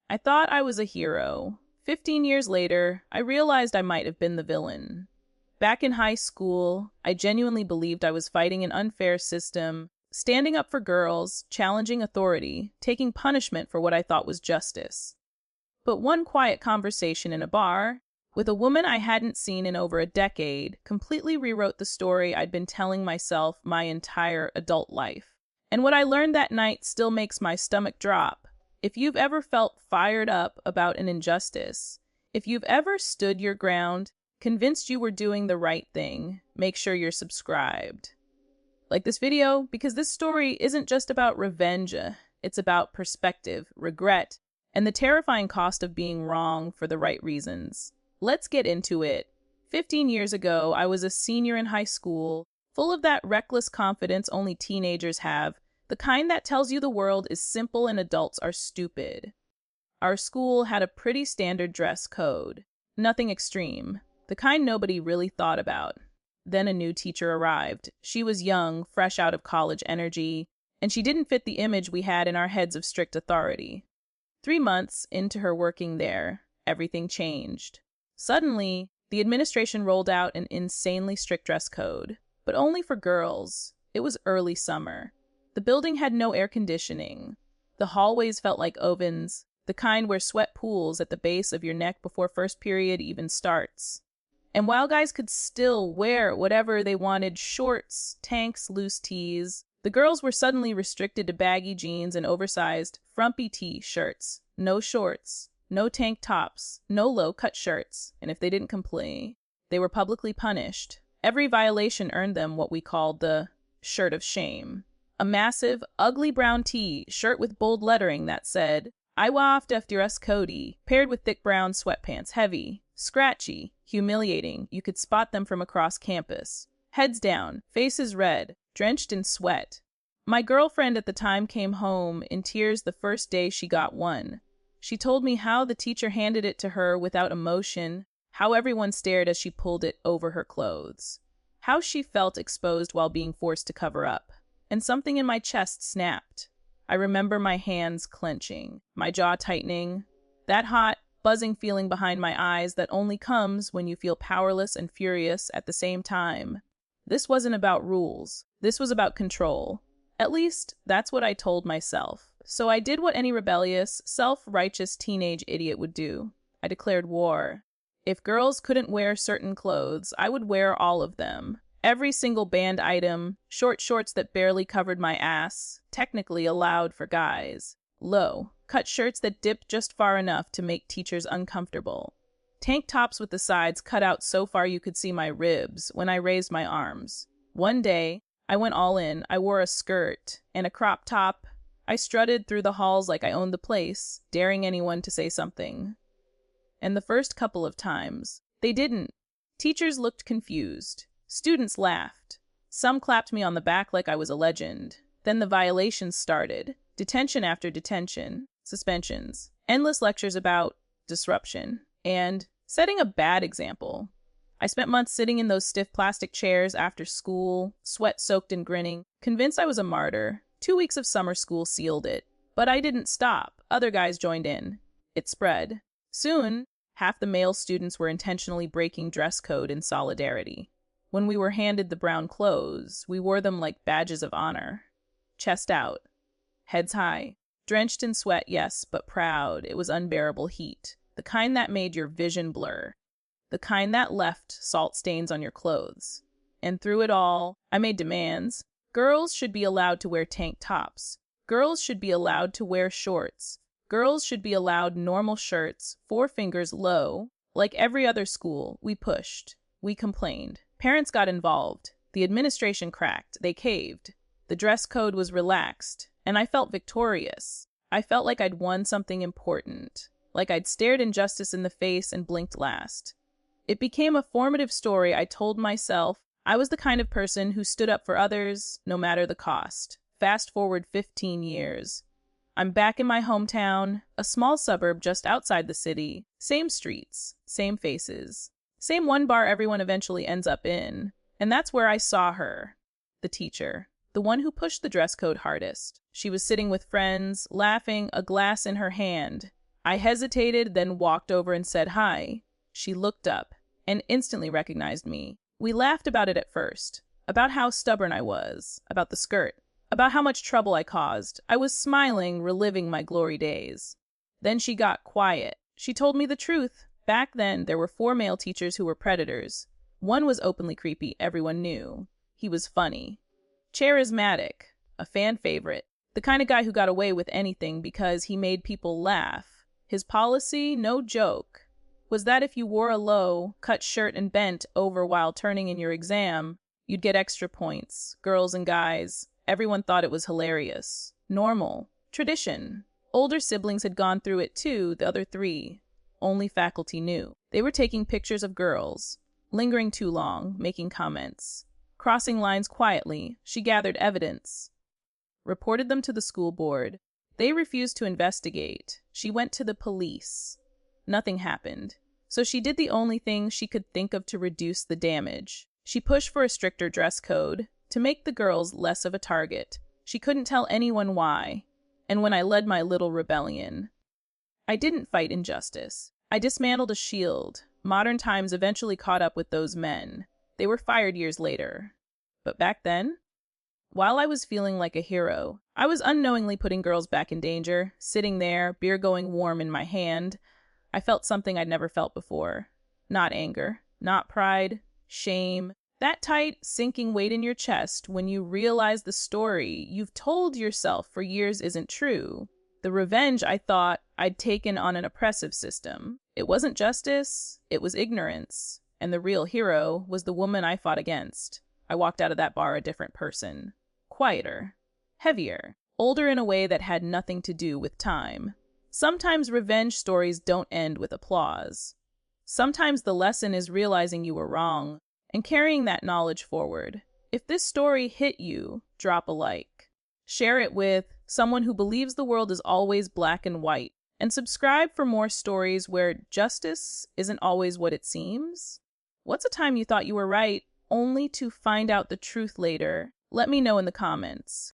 I thought I was a hero. 15 years later, I realized I might have been the villain. Back in high school, I genuinely believed I was fighting an unfair system, standing up for girls, challenging authority, taking punishment for what I thought was justice. But one quiet conversation in a bar, with a woman I hadn't seen in over a decade, completely rewrote the story I'd been telling myself my entire adult life. And what I learned that night still makes my stomach drop. If you've ever felt fired up about an injustice, if you've ever stood your ground, convinced you were doing the right thing, make sure you're subscribed. Like this video because this story isn't just about revenge, it's about perspective, regret, and the terrifying cost of being wrong for the right reasons. Let's get into it. 15 years ago, I was a senior in high school, full of that reckless confidence only teenagers have, the kind that tells you the world is simple and adults are stupid. Our school had a pretty standard dress code. Nothing extreme. The kind nobody really thought about. Then a new teacher arrived. She was young, fresh out of college energy, and she didn't fit the image we had in our heads of strict authority. 3 months into her working there, everything changed. Suddenly, the administration rolled out an insanely strict dress code, but only for girls. It was early summer. The building had no air conditioning. The hallways felt like ovens, the kind where sweat pools at the base of your neck before first period even starts. And while guys could still wear whatever they wanted, shorts, tanks, loose tees, the girls were suddenly restricted to baggy jeans and oversized, frumpy t-shirts. No shorts, no tank tops, no low-cut shirts, and if they didn't comply, they were publicly punished. Every violation earned them what we called the shirt of shame. A massive, ugly brown t-shirt with bold lettering that said, I waft dress cody, paired with thick brown sweatpants, heavy, scratchy, humiliating. You could spot them from across campus. Heads down, faces red, drenched in sweat. My girlfriend at the time came home in tears the first day she got one. She told me how the teacher handed it to her without emotion, how everyone stared as she pulled it over her clothes, how she felt exposed while being forced to cover up. And something in my chest snapped. I remember my hands clenching, my jaw tightening, that hot, buzzing feeling behind my eyes that only comes when you feel powerless and furious at the same time. This wasn't about rules. This was about control. At least, that's what I told myself. So I did what any rebellious, self-righteous teenage idiot would do. I declared war. If girls couldn't wear certain clothes, I would wear all of them. Every single banned item, short shorts that barely covered my ass, technically allowed for guys. Low, cut shirts that dipped just far enough to make teachers uncomfortable. Tank tops with the sides cut out so far you could see my ribs when I raised my arms. One day, I went all in. I wore a skirt and a crop top. I strutted through the halls like I owned the place, daring anyone to say something. And the first couple of times, they didn't. Teachers looked confused. Students laughed. Some clapped me on the back like I was a legend. Then the violations started. Detention after detention. Suspensions. Endless lectures about disruption. And setting a bad example. I spent months sitting in those stiff plastic chairs after school, sweat-soaked and grinning, convinced I was a martyr. 2 weeks of summer school sealed it. But I didn't stop. Other guys joined in. It spread. Soon, half the male students were intentionally breaking dress code in solidarity. When we were handed the brown clothes, we wore them like badges of honor. Chest out. Heads high. Drenched in sweat, yes, but proud. It was unbearable heat. The kind that made your vision blur. The kind that left salt stains on your clothes. And through it all, I made demands. Girls should be allowed to wear tank tops. Girls should be allowed to wear shorts. Girls should be allowed normal shirts, 4 fingers low. Like every other school, we pushed. We complained. Parents got involved. The administration cracked. They caved. The dress code was relaxed. And I felt victorious. I felt like I'd won something important. Like I'd stared injustice in the face and blinked last. It became a formative story I told myself. I was the kind of person who stood up for others, no matter the cost. Fast forward 15 years. I'm back in my hometown, a small suburb just outside the city. Same streets, same faces. Same one bar everyone eventually ends up in. And that's where I saw her. The teacher. The one who pushed the dress code hardest. She was sitting with friends, laughing, a glass in her hand. I hesitated, then walked over and said hi. She looked up and instantly recognized me. We laughed about it at first, about how stubborn I was, about the skirt, about how much trouble I caused. I was smiling, reliving my glory days. Then she got quiet. She told me the truth. Back then, there were 4 male teachers who were predators. One was openly creepy, everyone knew. He was funny. Charismatic, a fan favorite, the kind of guy who got away with anything because he made people laugh. His policy, no joke, was that if you wore a low, cut shirt and bent over while turning in your exam, you'd get extra points. Girls and guys, everyone thought it was hilarious. Normal. Tradition. Older siblings had gone through it too, the other 3. Only faculty knew. They were taking pictures of girls, lingering too long, making comments. Crossing lines quietly, she gathered evidence, reported them to the school board. They refused to investigate. She went to the police. Nothing happened. So she did the only thing she could think of to reduce the damage. She pushed for a stricter dress code, to make the girls less of a target. She couldn't tell anyone why. And when I led my little rebellion, I didn't fight injustice. I dismantled a shield. Modern times eventually caught up with those men. They were fired years later. But back then, while I was feeling like a hero, I was unknowingly putting girls back in danger. Sitting there, beer going warm in my hand, I felt something I'd never felt before. Not anger, not pride, shame. That tight, sinking weight in your chest when you realize the story you've told yourself for years isn't true. The revenge I thought I'd taken on an oppressive system. It wasn't justice, it was ignorance. And the real hero was the woman I fought against. I walked out of that bar a different person. Quieter, heavier, older in a way that had nothing to do with time. Sometimes revenge stories don't end with applause. Sometimes the lesson is realizing you were wrong and carrying that knowledge forward. If this story hit you, drop a like. Share it with someone who believes the world is always black and white. And subscribe for more stories where justice isn't always what it seems. What's a time you thought you were right, only to find out the truth later? Let me know in the comments.